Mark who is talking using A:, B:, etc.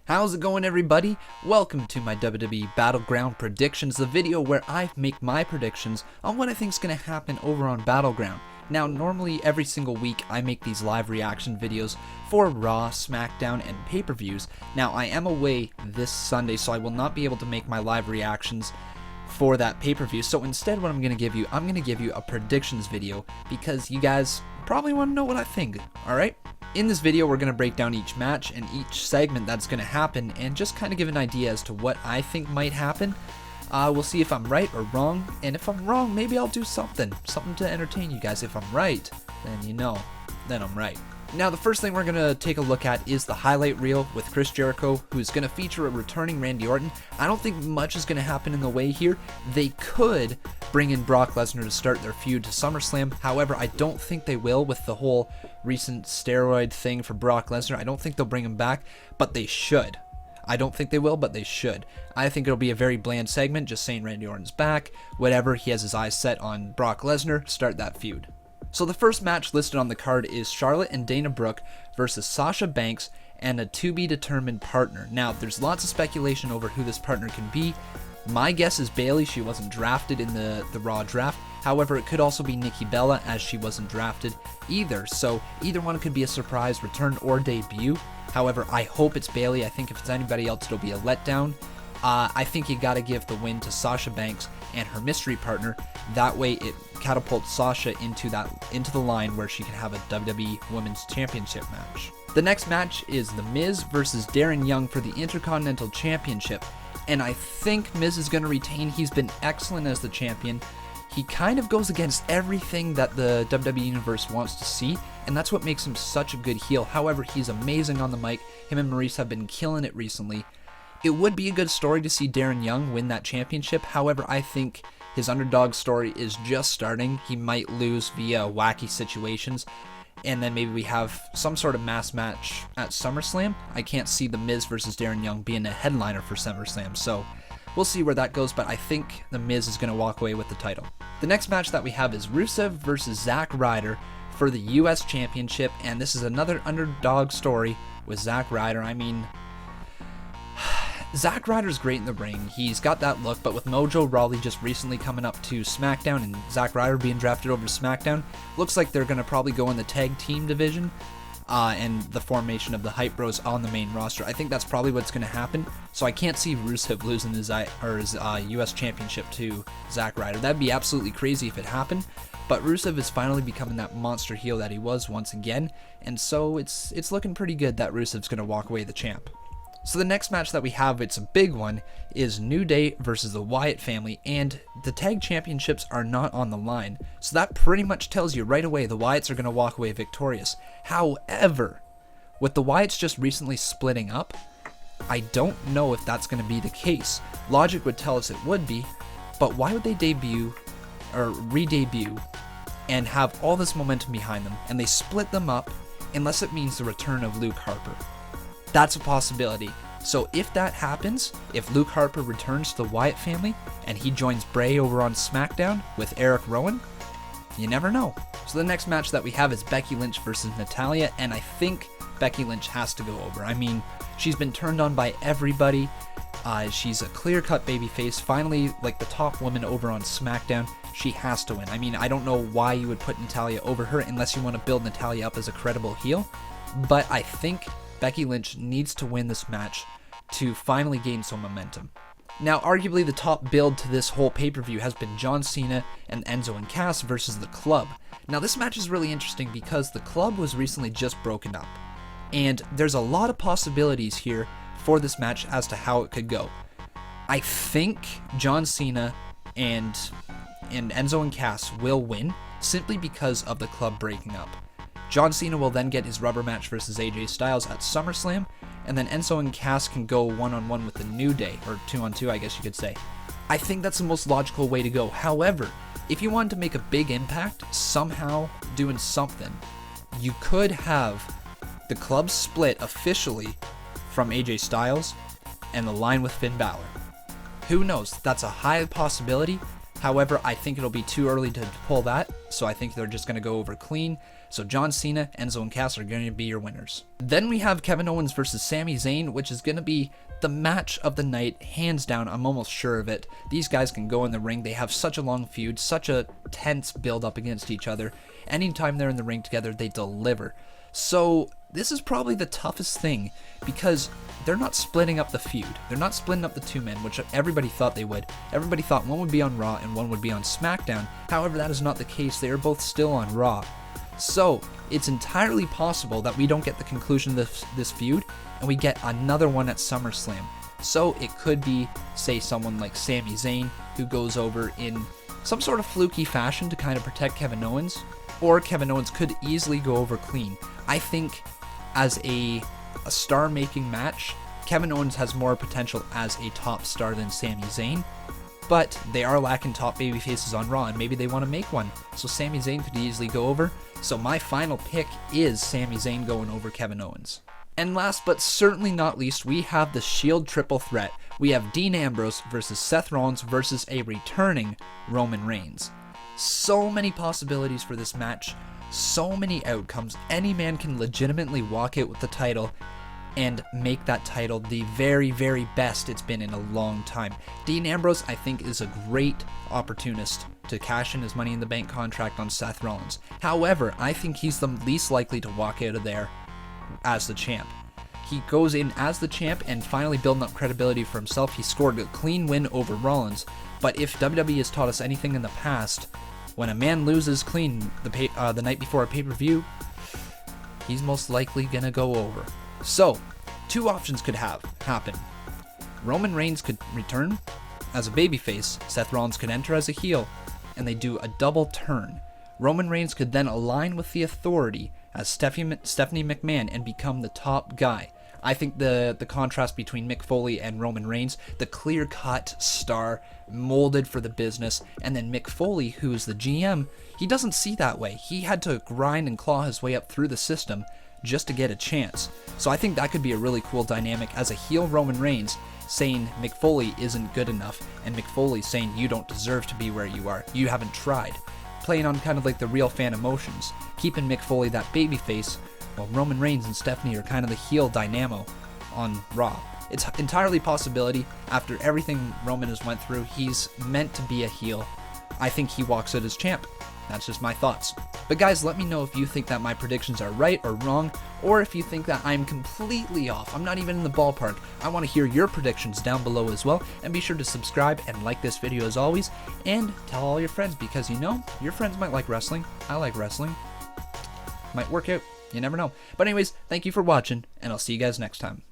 A: How's it going, everybody? Welcome to my WWE Battleground predictions, the video where I make my predictions on what I think is going to happen over on Battleground. Now, normally every single week I make these live reaction videos for Raw, SmackDown, and pay-per-views. Now, I am away this Sunday, so I will not be able to make my live reactions for that pay-per-view. So instead, what I'm going to give you a predictions video because you guys probably want to know what I think, alright? In this video, we're going to break down each match and each segment that's going to happen and just kind of give an idea as to what I think might happen. We'll see if I'm right or wrong, and if I'm wrong, maybe I'll do something to entertain you guys. If I'm right, then I'm right. Now, the first thing we're going to take a look at is the highlight reel with Chris Jericho, who's going to feature a returning Randy Orton. I don't think much is going to happen in the way here. They could bring in Brock Lesnar to start their feud to SummerSlam. However, I don't think they will with the whole recent steroid thing for Brock Lesnar. I don't think they'll bring him back, but they should. I don't think they will, but they should. I think it'll be a very bland segment, just saying Randy Orton's back, whatever, he has his eyes set on Brock Lesnar, start that feud. So the first match listed on the card is Charlotte and Dana Brooke versus Sasha Banks and a to-be-determined partner. Now, there's lots of speculation over who this partner can be. My guess is Bayley. She wasn't drafted in the Raw draft. However, it could also be Nikki Bella, as she wasn't drafted either. So either one could be a surprise return or debut. However, I hope it's Bayley. I think if it's anybody else, it'll be a letdown. I think you got to give the win to Sasha Banks and her mystery partner. That way, it catapults Sasha into the line where she can have a WWE Women's Championship match. The next match is The Miz versus Darren Young for the Intercontinental Championship, and I think Miz is going to retain. He's been excellent as the champion. He kind of goes against everything that the WWE Universe wants to see, and that's what makes him such a good heel. However, he's amazing on the mic. Him and Maurice have been killing it recently. It would be a good story to see Darren Young win that championship. However, I think his underdog story is just starting. He might lose via wacky situations, and then maybe we have some sort of mass match at SummerSlam. I can't see The Miz versus Darren Young being a headliner for SummerSlam, so we'll see where that goes, but I think The Miz is going to walk away with the title. The next match that we have is Rusev versus Zack Ryder for the US Championship, and this is another underdog story with Zack Ryder. I mean, Zack Ryder's great in the ring. He's got that look, but with Mojo Rawley just recently coming up to SmackDown and Zack Ryder being drafted over to SmackDown, looks like they're going to probably go in the tag team division and the formation of the Hype Bros on the main roster. I think that's probably what's going to happen, so I can't see Rusev losing his US Championship to Zack Ryder. That'd be absolutely crazy if it happened, but Rusev is finally becoming that monster heel that he was once again, and so it's looking pretty good that Rusev's going to walk away the champ. So the next match that we have, it's a big one, is New Day versus the Wyatt family, and the tag championships are not on the line. So that pretty much tells you right away the Wyatts are going to walk away victorious. However, with the Wyatts just recently splitting up, I don't know if that's going to be the case. Logic would tell us it would be, but why would they debut or re-debut and have all this momentum behind them and they split them up unless it means the return of Luke Harper? That's a possibility. So if that happens, if Luke Harper returns to the Wyatt family and he joins Bray over on SmackDown with Eric Rowan, you never know. So the next match that we have is Becky Lynch versus Natalya, and I think Becky Lynch has to go over. I mean, she's been turned on by everybody. She's a clear-cut babyface, finally like the top woman over on SmackDown. She has to win. I mean, I don't know why you would put Natalya over her unless you want to build Natalya up as a credible heel, but I think Becky Lynch needs to win this match to finally gain some momentum. Now, arguably the top build to this whole pay-per-view has been John Cena and Enzo and Cass versus The Club. Now, this match is really interesting because The Club was recently just broken up, and there's a lot of possibilities here for this match as to how it could go. I think John Cena and Enzo and Cass will win simply because of The Club breaking up. John Cena will then get his rubber match versus AJ Styles at SummerSlam, and then Enzo and Cass can go one-on-one with the New Day, or two-on-two, I guess you could say. I think that's the most logical way to go. However, if you wanted to make a big impact, somehow doing something, you could have the Club split officially from AJ Styles and the line with Finn Balor. Who knows? That's a high possibility. However, I think it'll be too early to pull that. so I think they're just going to go over clean. So John Cena, Enzo, and Cass are going to be your winners. Then we have Kevin Owens versus Sami Zayn, which is going to be the match of the night, hands down. I'm almost sure of it. These guys can go in the ring. They have such a long feud, such a tense build up against each other. Anytime they're in the ring together, they deliver. So this is probably the toughest thing, because they're not splitting up the feud. They're not splitting up the two men, which everybody thought they would. Everybody thought one would be on Raw and one would be on SmackDown. However, that is not the case. They are both still on Raw. So it's entirely possible that we don't get the conclusion of this feud and we get another one at SummerSlam. So it could be, say, someone like Sami Zayn, who goes over in some sort of fluky fashion to kind of protect Kevin Owens, or Kevin Owens could easily go over clean. I think as a star-making match, Kevin Owens has more potential as a top star than Sami Zayn, but they are lacking top baby faces on Raw, and maybe they want to make one. So Sami Zayn could easily go over. So my final pick is Sami Zayn going over Kevin Owens. And last but certainly not least, we have the Shield triple threat. We have Dean Ambrose versus Seth Rollins versus a returning Roman Reigns. So many possibilities for this match, so many outcomes. Any man can legitimately walk out with the title and make that title the very, very best it's been in a long time. Dean Ambrose, I think, is a great opportunist to cash in his Money in the Bank contract on Seth Rollins. However, I think he's the least likely to walk out of there as the champ. He goes in as the champ and finally building up credibility for himself. He scored a clean win over Rollins, but if WWE has taught us anything in the past, when a man loses clean the night before a pay-per-view, he's most likely gonna go over. So, two options could happen. Roman Reigns could return as a babyface, Seth Rollins could enter as a heel, and they do a double turn. Roman Reigns could then align with the Authority as Stephanie McMahon and become the top guy. I think the contrast between Mick Foley and Roman Reigns, the clear-cut star, molded for the business, and then Mick Foley, who is the GM, he doesn't see that way. He had to grind and claw his way up through the system just to get a chance. So I think that could be a really cool dynamic as a heel Roman Reigns saying Mick Foley isn't good enough, and Mick Foley saying you don't deserve to be where you are, you haven't tried. Playing on kind of like the real fan emotions, keeping Mick Foley that babyface, while Roman Reigns and Stephanie are kind of the heel dynamo on Raw. It's entirely possibility. After everything Roman has went through, he's meant to be a heel. I think he walks out as champ. That's just my thoughts. But guys, let me know if you think that my predictions are right or wrong, or if you think that I'm completely off. I'm not even in the ballpark. I want to hear your predictions down below as well, and be sure to subscribe and like this video as always, and tell all your friends, because you know, your friends might like wrestling. I like wrestling. Might work out. You never know. But anyways, thank you for watching, and I'll see you guys next time.